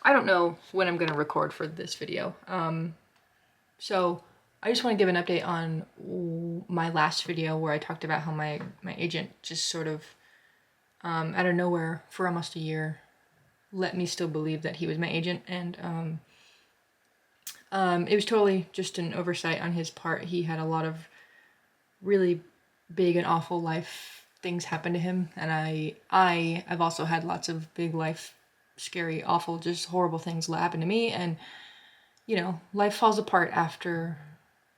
I don't know when I'm gonna record for this video. So I just want to give an update on my last video where I talked about how my agent just sort of, out of nowhere for almost a year, let me still believe that he was my agent, and it was totally just an oversight on his part. He had a lot of really big and awful life things happen to him, and I've also had lots of big life, scary, awful, just horrible things happen to me, and you know, life falls apart after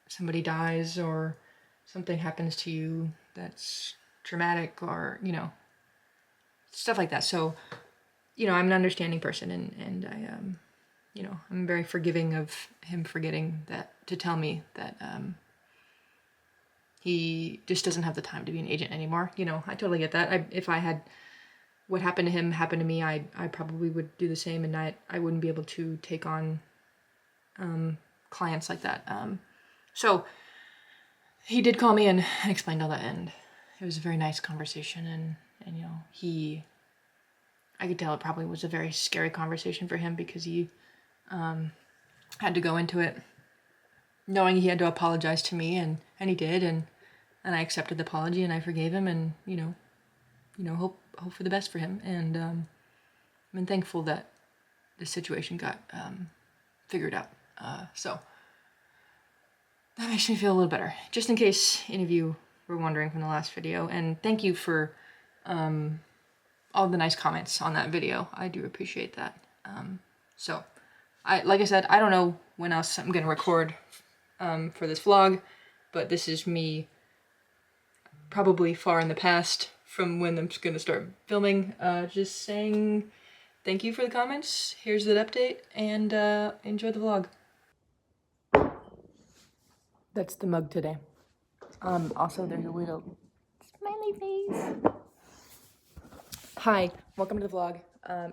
somebody dies or something happens to you that's traumatic, or you know, stuff like that. So you know, I'm an understanding person, and I you know, I'm very forgiving of him forgetting that to tell me that he just doesn't have the time to be an agent anymore. You know, I totally get that. If I had what happened to him happen to me, I probably would do the same, and I wouldn't be able to take on clients like that. So he did call me and explained all that, and it was a very nice conversation, and you know, I could tell it probably was a very scary conversation for him, because he had to go into it knowing he had to apologize to me, and he did, and I accepted the apology, and I forgave him, and you know, hope for the best for him, and I'm thankful that the situation got figured out. So that makes me feel a little better, just in case any of you were wondering from the last video. And thank you for all the nice comments on that video. I do appreciate that. So like I said, I don't know when else I'm gonna record for this vlog, but this is me probably far in the past from when I'm gonna start filming. Just saying thank you for the comments. Here's that update, and enjoy the vlog. That's the mug today. Also there's a little smiley face. Hi, welcome to the vlog.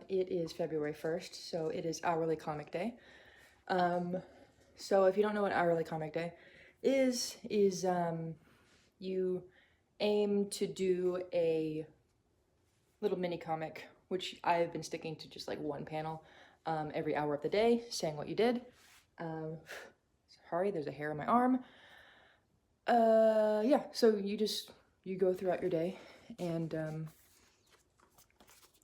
It is February 1st, so it is Hourly Comic Day. So if you don't know what Hourly Comic Day is you aim to do a little mini comic, which I've been sticking to just like one panel every hour of the day, saying what you did. Sorry, there's a hair on my arm. Yeah, so you go throughout your day and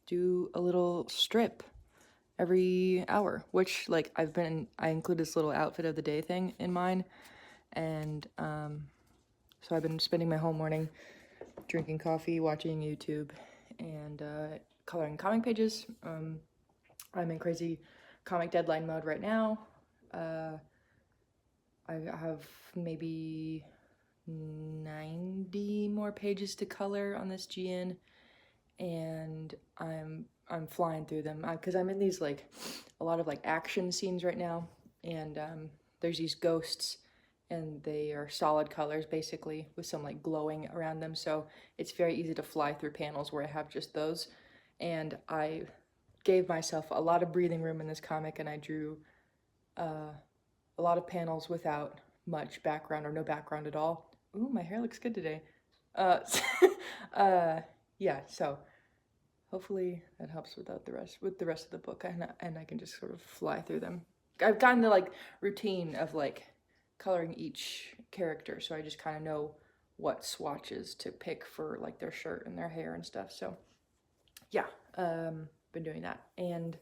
do a little strip every hour, which like I include this little outfit of the day thing in mine, and so I've been spending my whole morning drinking coffee, watching YouTube, and coloring comic pages. I'm in crazy comic deadline mode right now. I have maybe 90 more pages to color on this GN, and I'm flying through them because I'm in these like a lot of like action scenes right now, and there's these ghosts, and they are solid colors basically with some like glowing around them, so it's very easy to fly through panels where I have just those. And I gave myself a lot of breathing room in this comic, and I drew a lot of panels without much background or no background at all. Ooh, my hair looks good today. Yeah, so hopefully that helps with the rest of the book, and I can just sort of fly through them. I've gotten the like routine of like coloring each character, so I just kind of know what swatches to pick for like their shirt and their hair and stuff. So yeah, been doing that, and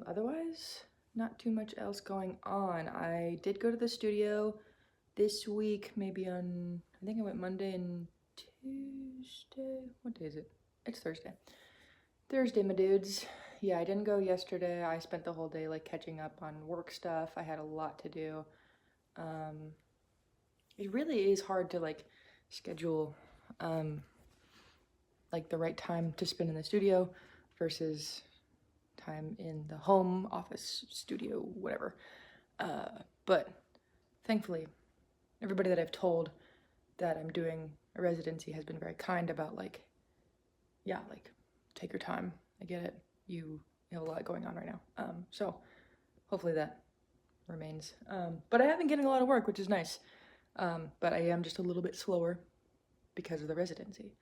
otherwise not too much else going on. I did go to the studio this week, maybe on, I think I went Monday and Tuesday. What day is it? It's Thursday. Thursday, my dudes. Yeah, I didn't go yesterday. I spent the whole day like catching up on work stuff. I had a lot to do. It really is hard to like schedule like the right time to spend in the studio versus time in the home office studio, whatever. But thankfully, everybody that I've told that I'm doing a residency has been very kind about like, yeah, like take your time. I get it. You have a lot going on right now. So hopefully that remains. But I have been getting a lot of work, which is nice. But I am just a little bit slower because of the residency.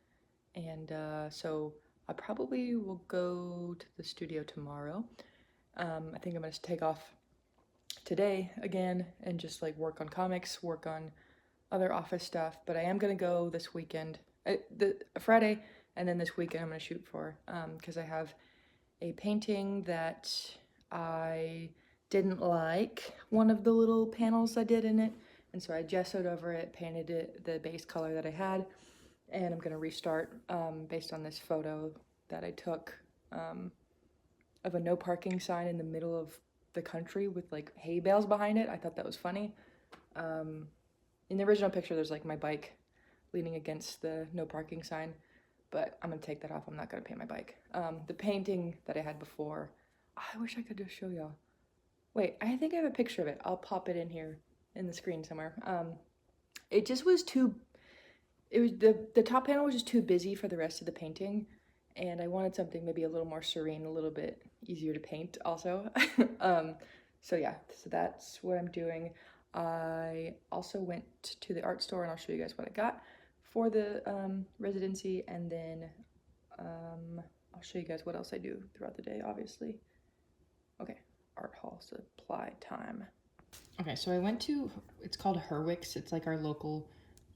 And so I probably will go to the studio tomorrow. I think I'm gonna take off today again and just like work on comics, work on other office stuff. But I am gonna go this weekend, the Friday, and then this weekend I'm gonna shoot for because I have a painting that I didn't like one of the little panels I did in it, and so I gessoed over it, painted it the base color that I had, and I'm gonna restart based on this photo that I took of a no parking sign in the middle of the country with like hay bales behind it. I thought that was funny. In the original picture, there's like my bike leaning against the no parking sign, but I'm gonna take that off. I'm not gonna paint my bike. The painting that I had before, I wish I could just show y'all. Wait, I think I have a picture of it. I'll pop it in here in the screen somewhere. It just was too, it was the top panel was just too busy for the rest of the painting, and I wanted something maybe a little more serene, a little bit easier to paint also. So yeah, so that's what I'm doing. I also went to the art store, and I'll show you guys what I got for the residency, and then I'll show you guys what else I do throughout the day, obviously. Okay, art haul supply time. Okay, so I went to, it's called Herwick's. It's like our local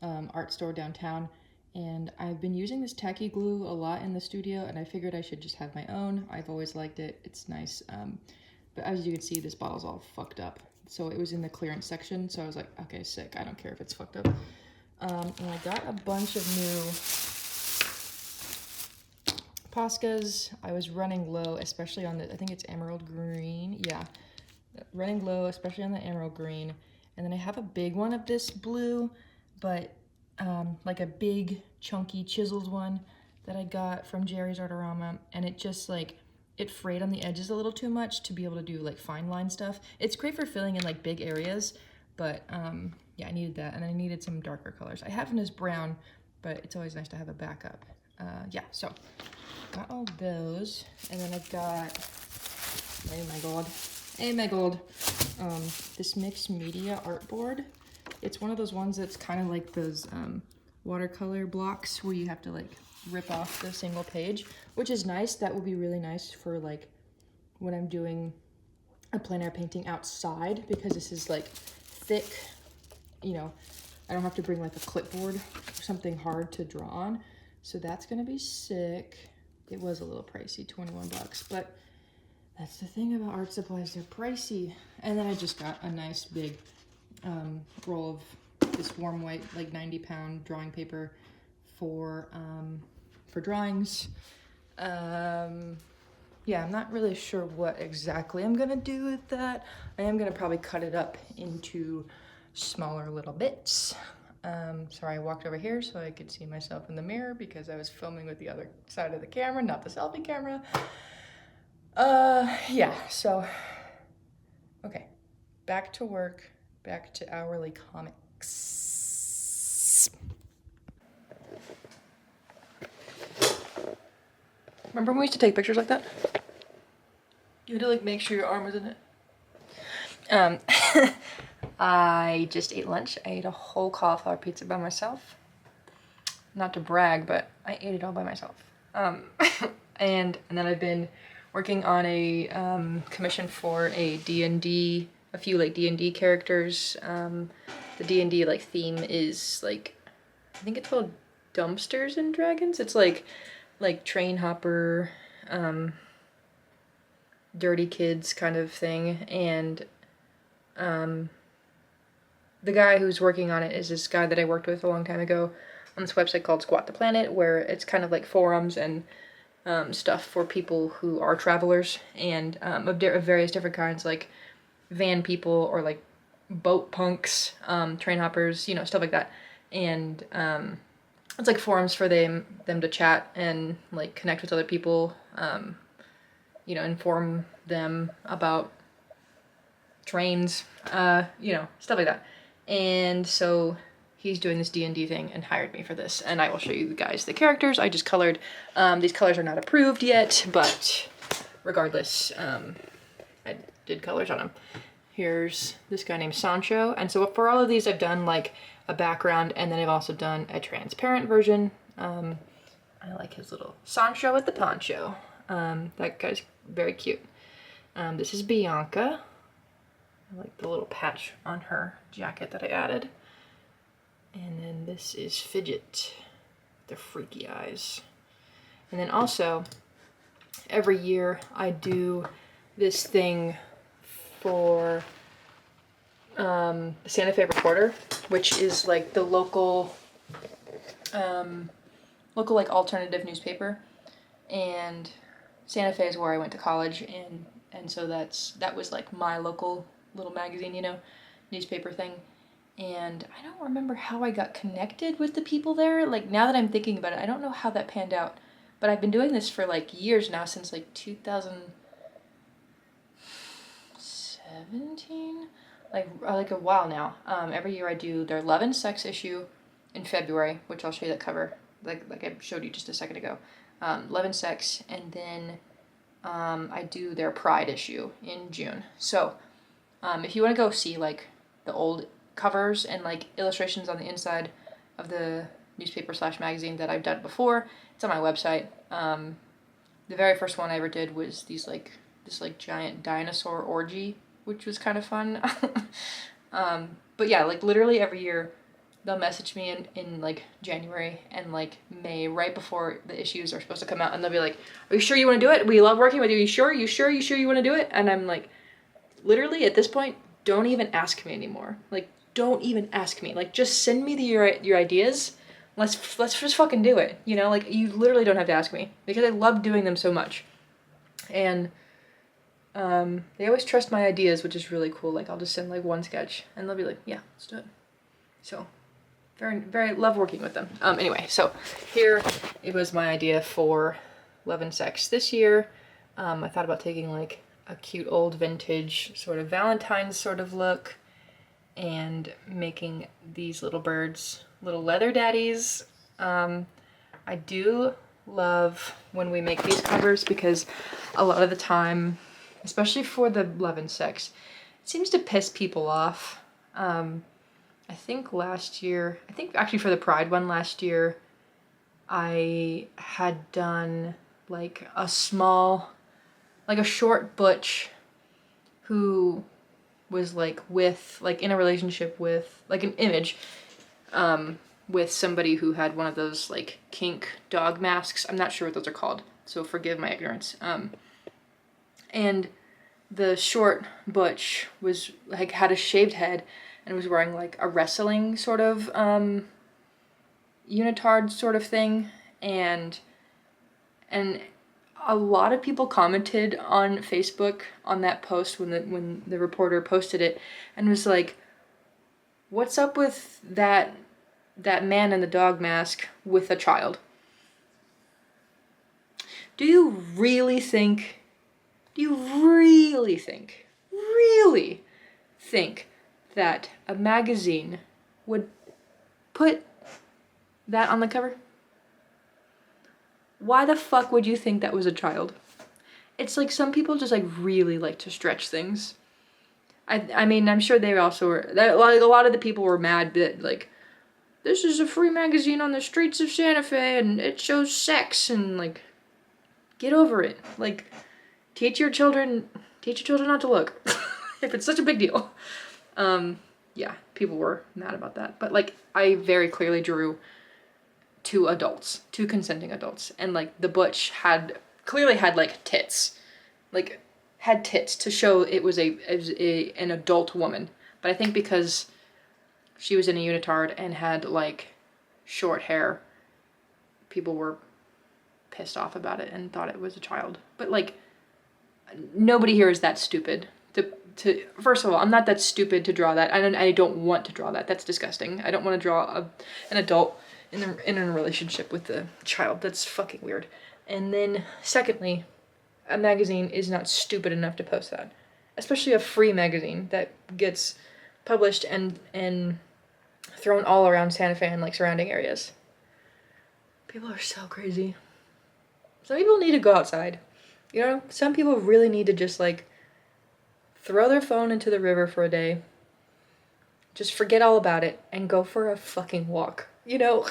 art store downtown. And I've been using this tacky glue a lot in the studio, and I figured I should just have my own. I've always liked it. It's nice. But as you can see, this bottle's all fucked up. So it was in the clearance section, so I was like, okay, sick. I don't care if it's fucked up. And I got a bunch of new Poscas. I was running low, especially on the, I think it's emerald green. Yeah, running low, especially on the emerald green. And then I have a big one of this blue, but like a big chunky chiseled one that I got from Jerry's Artorama, and it just like, it frayed on the edges a little too much to be able to do like fine line stuff. It's great for filling in like big areas, but yeah, I needed that, and I needed some darker colors. I have one as brown, but it's always nice to have a backup. Yeah, so got all those, and then I've got, oh my god, this mixed media artboard. It's one of those ones that's kind of like those watercolor blocks where you have to like rip off the single page, which is nice. That would be really nice for like when I'm doing a plein air painting outside, because this is like thick, you know, I don't have to bring like a clipboard or something hard to draw on. So that's gonna be sick. It was a little pricey, 21 bucks, but that's the thing about art supplies, they're pricey. And then I just got a nice big roll of this warm white, like 90-pound drawing paper for drawings. Yeah, I'm not really sure what exactly I'm gonna do with that. I am gonna probably cut it up into smaller little bits. Sorry, I walked over here so I could see myself in the mirror because I was filming with the other side of the camera, not the selfie camera. Yeah, so, okay, back to work, back to hourly comics. Remember when we used to take pictures like that? You had to like make sure your arm was in it. I just ate lunch. I ate a whole cauliflower pizza by myself. Not to brag, but I ate it all by myself. And then I've been working on a commission for a D&D, a few like D&D characters. The D&D like theme is like, I think it's called Dumpsters and Dragons. It's like train hopper, dirty kids kind of thing. And the guy who's working on it is this guy that I worked with a long time ago on this website called Squat the Planet, where it's kind of like forums and stuff for people who are travelers and of various different kinds, like van people or like boat punks, train hoppers, you know, stuff like that. And it's like forums for them to chat and like connect with other people, you know, inform them about trains, you know, stuff like that. And so he's doing this D&D thing and hired me for this, and I will show you guys the characters I just colored. These colors are not approved yet, but regardless, I did colors on them. Here's this guy named Sancho, and so for all of these I've done like a background, and then I've also done a transparent version. I like his little Sancho with the poncho. That guy's very cute. This is Bianca. I like the little patch on her jacket that I added. And then this is Fidget, the freaky eyes. And then also, every year I do this thing for the Santa Fe Reporter, which is like the local like alternative newspaper. And Santa Fe is where I went to college, and so that was like my local little magazine, you know, newspaper thing. And I don't remember how I got connected with the people there. Like, now that I'm thinking about it, I don't know how that panned out. But I've been doing this for like years now, since like 2017, like a while now. Every year I do their Love and Sex issue in February, which I'll show you the cover, like I showed you just a second ago. Love and Sex, and then I do their Pride issue in June. So if you want to go see like the old covers and like illustrations on the inside of the newspaper / magazine that I've done before, it's on my website. The very first one I ever did was this giant dinosaur orgy, which was kind of fun. But yeah, like literally every year they'll message me in like January and like May, right before the issues are supposed to come out, and they'll be like, "Are you sure you want to do it? We love working with you. You sure you want to do it?" And I'm like, literally at this point, don't even ask me anymore. Like, don't even ask me. Like, just send me your ideas. Let's just fucking do it. You know, like, you literally don't have to ask me, because I love doing them so much. And they always trust my ideas, which is really cool. Like, I'll just send like one sketch and they'll be like, "Yeah, let's do it." So very, very love working with them. Anyway, so here it was my idea for Love and Sex this year. I thought about taking like a cute old vintage sort of Valentine's sort of look and making these little birds little leather daddies. I do love when we make these covers, because a lot of the time, especially for the Love and Sex, it seems to piss people off. I think actually for the Pride one last year, I had done like a short butch who was like in a relationship with like an image with somebody who had one of those like kink dog masks. I'm not sure what those are called, so forgive my ignorance. And the short butch was like had a shaved head and was wearing like a wrestling sort of unitard sort of thing, and a lot of people commented on Facebook on that post when the reporter posted it, and was like, "What's up with that man in the dog mask with a child? Do you really think that a magazine would put that on the cover? Why the fuck would you think that was a child?" It's like some people just like really like to stretch things. I mean, I'm sure they also were, like, a lot of the people were mad that like, this is a free magazine on the streets of Santa Fe and it shows sex, and like, get over it. Like, teach your children not to look if it's such a big deal. Yeah, people were mad about that, but like, I very clearly drew two consenting adults, and like the butch clearly had like tits, like had tits to show it was an adult woman. But I think because she was in a unitard and had like short hair, people were pissed off about it and thought it was a child. But like, nobody here is that stupid to first of all, I'm not that stupid to draw that. I don't want to draw that. That's disgusting. I don't want to draw an adult in a relationship with a child. That's fucking weird. And then secondly, a magazine is not stupid enough to post that, especially a free magazine that gets published and thrown all around Santa Fe and like surrounding areas. People are so crazy. Some people need to go outside. You know, some people really need to just like throw their phone into the river for a day, just forget all about it and go for a fucking walk, you know?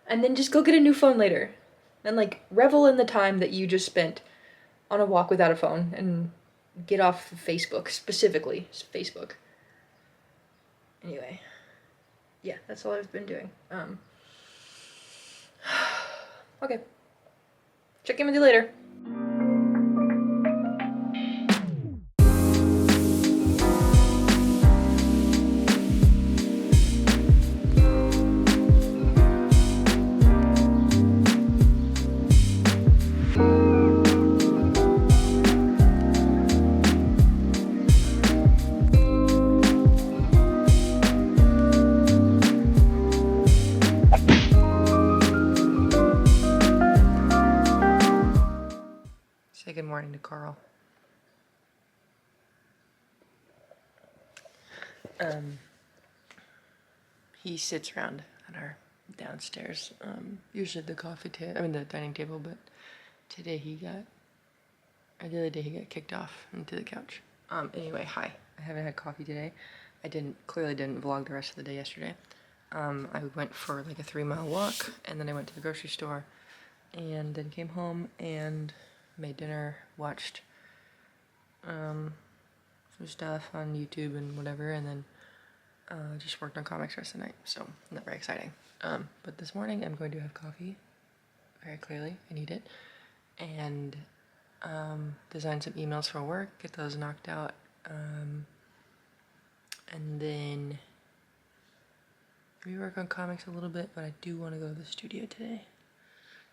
and then just go get a new phone later. And like revel in the time that you just spent on a walk without a phone and get off of Facebook, specifically Facebook. Anyway, yeah, that's all I've been doing. Okay. Check in with you later. Say good morning to Carl. He sits around at our downstairs, usually the the dining table, but the other day he got kicked off into the couch. Anyway, hi. I haven't had coffee today. I clearly didn't vlog the rest of the day yesterday. I went for like a 3-mile walk, and then I went to the grocery store, and then came home and made dinner, watched some stuff on YouTube and whatever, and then just worked on comics the rest of the night, so not very exciting. But this morning I'm going to have coffee, very clearly, I need it, and design some emails for work, get those knocked out, and then rework on comics a little bit, but I do want to go to the studio today.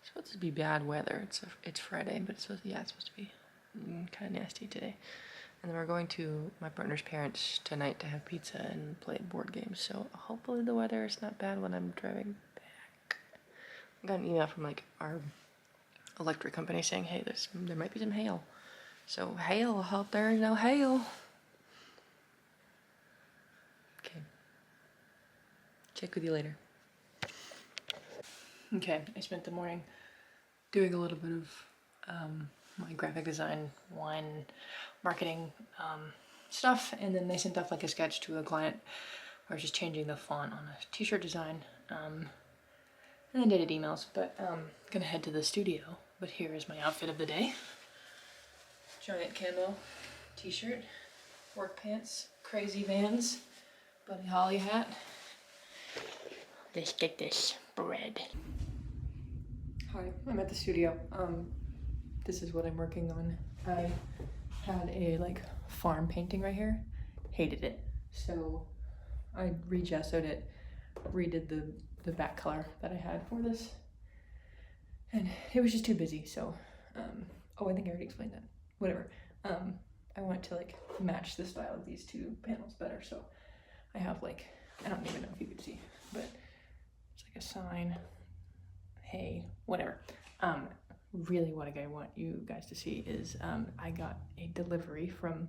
It's supposed to be bad weather. It's Friday, but it's supposed to be kind of nasty today. And then we're going to my partner's parents tonight to have pizza and play board games. So hopefully the weather is not bad when I'm driving back. I got an email from like our electric company saying, hey, there might be some hail. So hail, I hope there is no hail. Okay. Check with you later. Okay, I spent the morning doing a little bit of my graphic design, wine marketing stuff, and then they sent off like a sketch to a client where I was just changing the font on a t-shirt design, and then dated emails, but gonna head to the studio. But here is my outfit of the day. Giant camo t-shirt, work pants, crazy Vans, Buddy Holly hat. Let's get this bread. Hi, I'm at the studio. This is what I'm working on. I had a like farm painting right here, hated it. So I re-gessoed it, redid the back color that I had for this. And it was just too busy, so, oh, I think I already explained that. Whatever. I want to like match the style of these two panels better, so I have like, I don't even know if you could see, but it's like a sign, hey, whatever. Really what I want you guys to see is I got a delivery from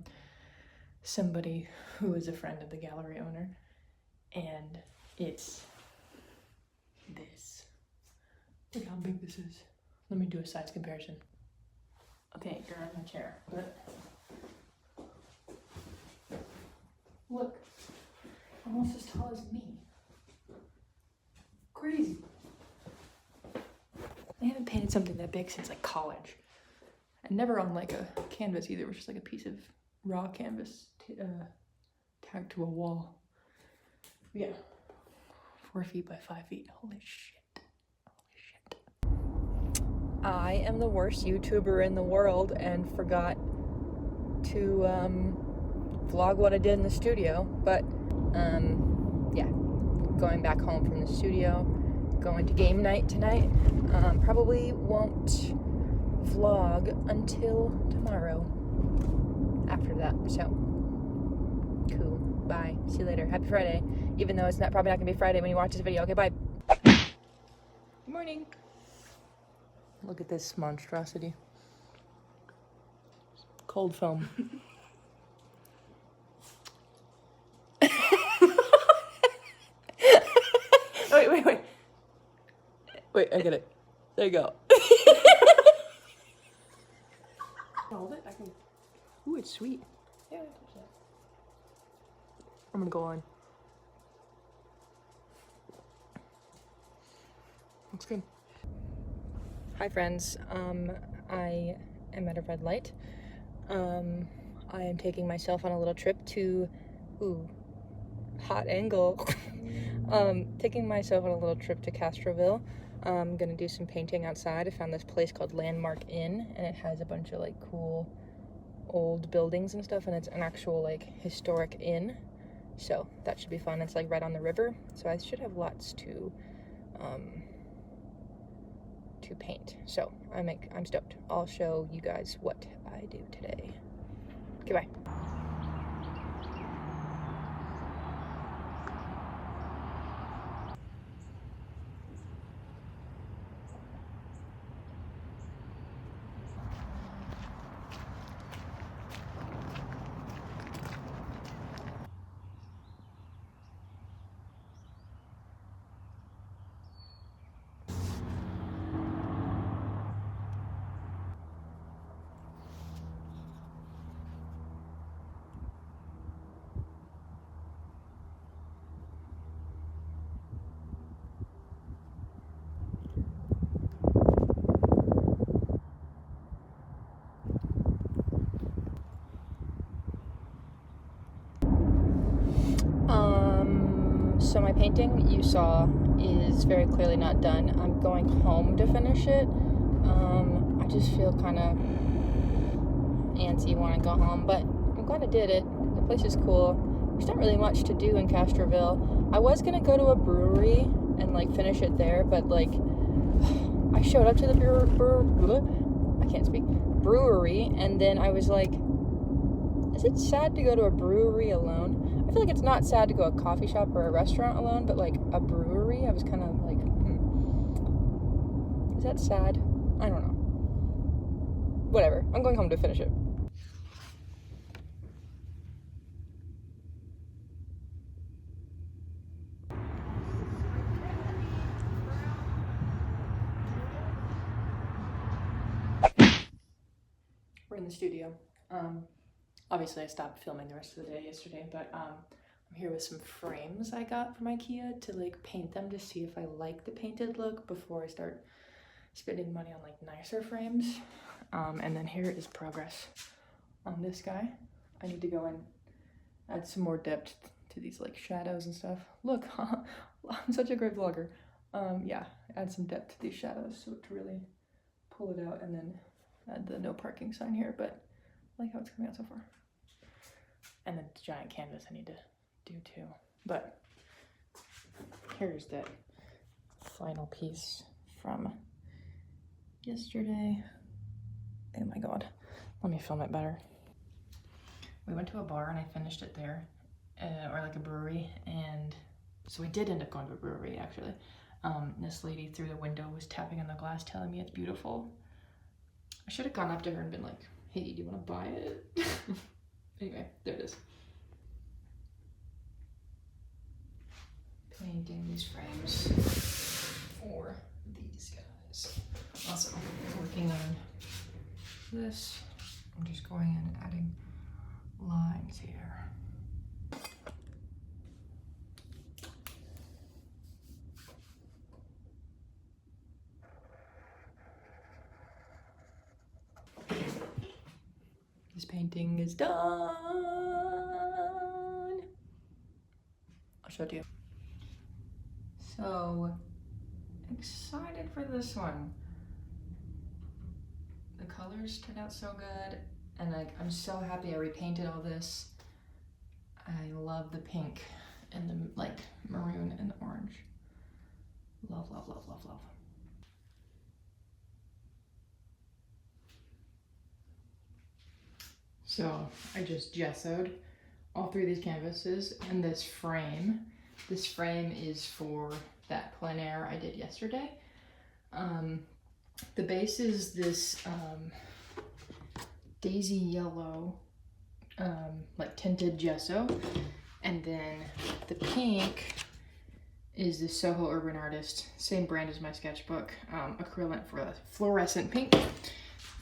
somebody who is a friend of the gallery owner, and it's this. Look how big this is. Let me do a size comparison. Okay, you're on my chair, but look, almost as tall as me. Crazy. I haven't painted something that big since like college. And never on like a canvas either. It was just like a piece of raw canvas tagged to a wall. Yeah. 4 feet by 5 feet. Holy shit. Holy shit. I am the worst YouTuber in the world and forgot to vlog what I did in the studio. But yeah. Going back home from the studio. Going to game night tonight. Probably won't vlog until tomorrow after that, so cool. Bye, see you later. Happy Friday, even though it's probably not gonna be Friday when you watch this video. Okay, bye. Good morning. Look at this monstrosity. Cold foam. Wait, I get it. There you go. Hold it. I can. Ooh, it's sweet. Yeah, I'm gonna go on. Looks good. Hi friends, I am at a red light. I am taking myself on a little trip to, hot angle. Taking myself on a little trip to Castroville. I'm gonna do some painting outside. I found this place called Landmark Inn, and it has a bunch of like cool old buildings and stuff, and it's an actual like historic inn. So that should be fun. It's like right on the river, so I should have lots to paint. So I'm stoked. I'll show you guys what I do today. Okay, bye. So my painting you saw is very clearly not done. I'm going home to finish it. I just feel kind of antsy, want to go home, but I'm glad I did it. The place is cool. There's not really much to do in Castroville. I was gonna go to a brewery and like finish it there, but like I showed up to the brewery, and then I was like, is it sad to go to a brewery alone? I feel like it's not sad to go to a coffee shop or a restaurant alone, but like a brewery, I was kind of like, is that sad? I don't know. Whatever. I'm going home to finish it. We're in the studio. Obviously I stopped filming the rest of the day yesterday, but I'm here with some frames I got from IKEA to like paint them to see if I like the painted look before I start spending money on like nicer frames. And then here is progress on this guy. I need to go and add some more depth to these like shadows and stuff. Look, I'm such a great vlogger. Yeah, add some depth to these shadows so to really pull it out, and then add the no parking sign here, but I like how it's coming out so far. And the giant canvas I need to do too. But here's the final piece from yesterday. Oh my god, let me film it better. We went to a bar and I finished it there, or like a brewery, and so we did end up going to a brewery actually. This lady through the window was tapping on the glass telling me it's beautiful. I should have gone up to her and been like, hey, do you want to buy it? Anyway, there it is. Painting these frames for these guys. Also, working on this. I'm just going in and adding lines here. This painting is done. I'll show it to you. So excited for this one. The colors turned out so good, and I'm so happy I repainted all this. I love the pink and the like maroon and the orange. Love, love, love, love, love. So I just gessoed all three of these canvases and this frame. This frame is for that plein air I did yesterday. The base is this daisy yellow, like tinted gesso, and then the pink is the Soho Urban Artist, same brand as my sketchbook, acrylic for fluorescent pink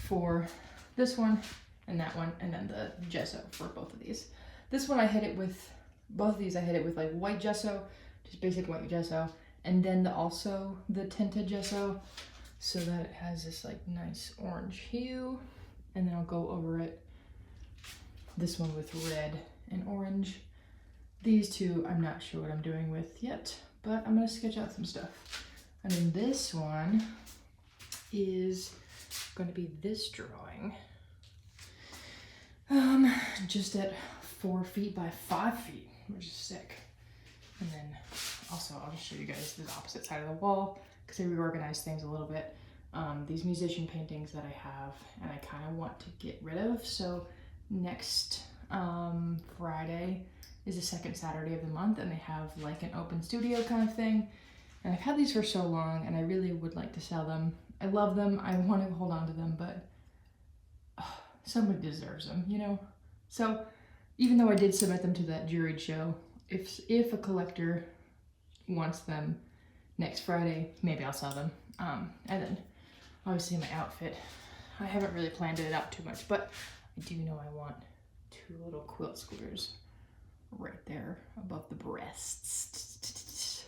for this one and that one, and then the gesso for both of these. This one I hit it with, both of these I hit it with like white gesso, just basic white gesso, and then also the tinted gesso so that it has this like nice orange hue, and then I'll go over it, this one with red and orange. These two I'm not sure what I'm doing with yet, but I'm gonna sketch out some stuff. And then this one is going to be this drawing, just at 4 feet by 5 feet, which is sick. And then also I'll just show you guys the opposite side of the wall because I reorganized things a little bit. These musician paintings that I have and I kind of want to get rid of. So next Friday is the second Saturday of the month, and they have like an open studio kind of thing. And I've had these for so long and I really would like to sell them. I love them, I want to hold on to them, but somebody deserves them, you know? So even though I did submit them to that juried show, if a collector wants them next Friday, maybe I'll sell them. And then obviously my outfit, I haven't really planned it out too much, but I do know I want 2 little quilt squares right there above the breasts.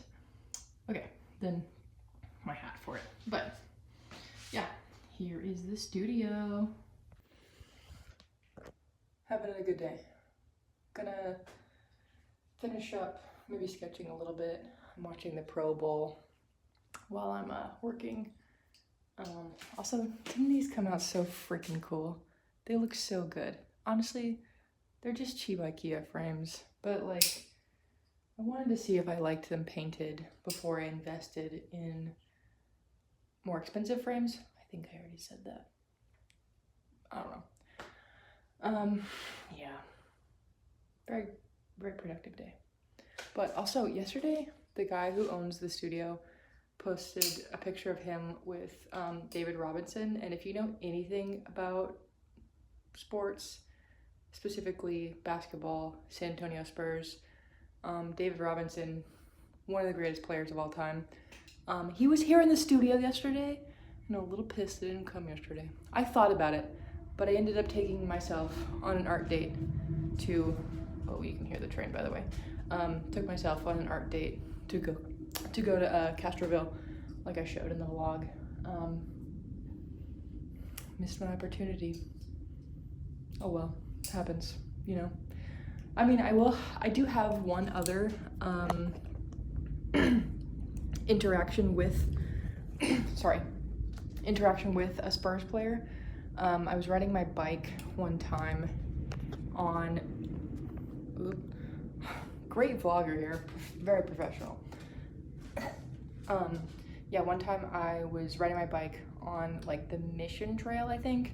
Okay, then my hat for it. But yeah, here is the studio. Having a good day. Gonna finish up, maybe sketching a little bit. I'm watching the Pro Bowl while I'm working. Also, didn't these come out so freaking cool? They look so good. Honestly, they're just cheap IKEA frames, but like, I wanted to see if I liked them painted before I invested in more expensive frames. I think I already said that. I don't know. Yeah. Very, very productive day. But also yesterday, the guy who owns the studio posted a picture of him with David Robinson. And if you know anything about sports, specifically basketball, San Antonio Spurs, David Robinson, one of the greatest players of all time. He was here in the studio yesterday, and I'm a little pissed that he didn't come yesterday. I thought about it, but I ended up taking myself on an art date to, oh, you can hear the train by the way. Took myself on an art date to go to Castroville, like I showed in the vlog. Missed my opportunity. Oh well, it happens, you know. I mean, I do have one other interaction with a Spurs player. I was riding my bike one time on, great vlogger here, very professional. Yeah, one time I was riding my bike on like the Mission Trail, I think,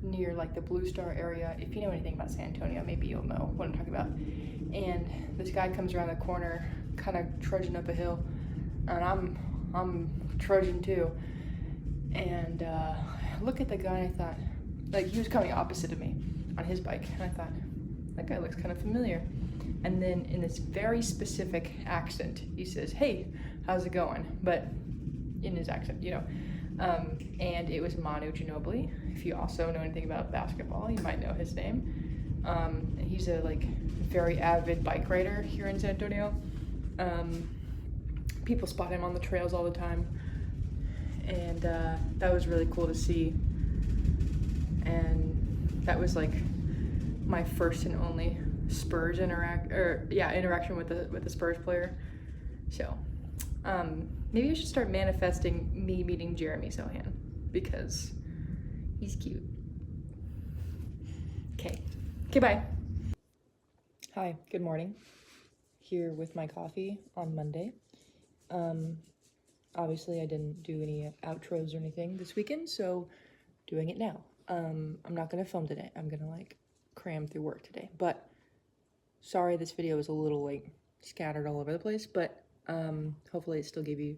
near like the Blue Star area. If you know anything about San Antonio, maybe you'll know what I'm talking about. And this guy comes around the corner, kind of trudging up a hill, and I'm trudging too. And I look at the guy and I thought, like, he was coming opposite of me on his bike, and I thought, that guy looks kind of familiar. And then in this very specific accent, he says, "Hey, how's it going?" But in his accent, you know. And it was Manu Ginobili. If you also know anything about basketball, you might know his name. And he's a like very avid bike rider here in San Antonio. People spot him on the trails all the time, and that was really cool to see. And that was like my first and only Spurs interaction with the Spurs player. So maybe I should start manifesting me meeting Jeremy Sohan because he's cute. Okay, bye. Hi, good morning. Here with my coffee on Monday. Obviously I didn't do any outros or anything this weekend, so doing it now. I'm not gonna film today. I'm gonna like cram through work today, but sorry this video is a little like scattered all over the place, but hopefully it still gave you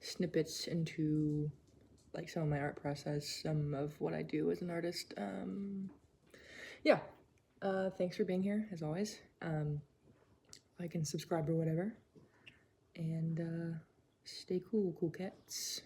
snippets into like some of my art process, some of what I do as an artist. Yeah, thanks for being here as always. Like and subscribe or whatever, and stay cool cats.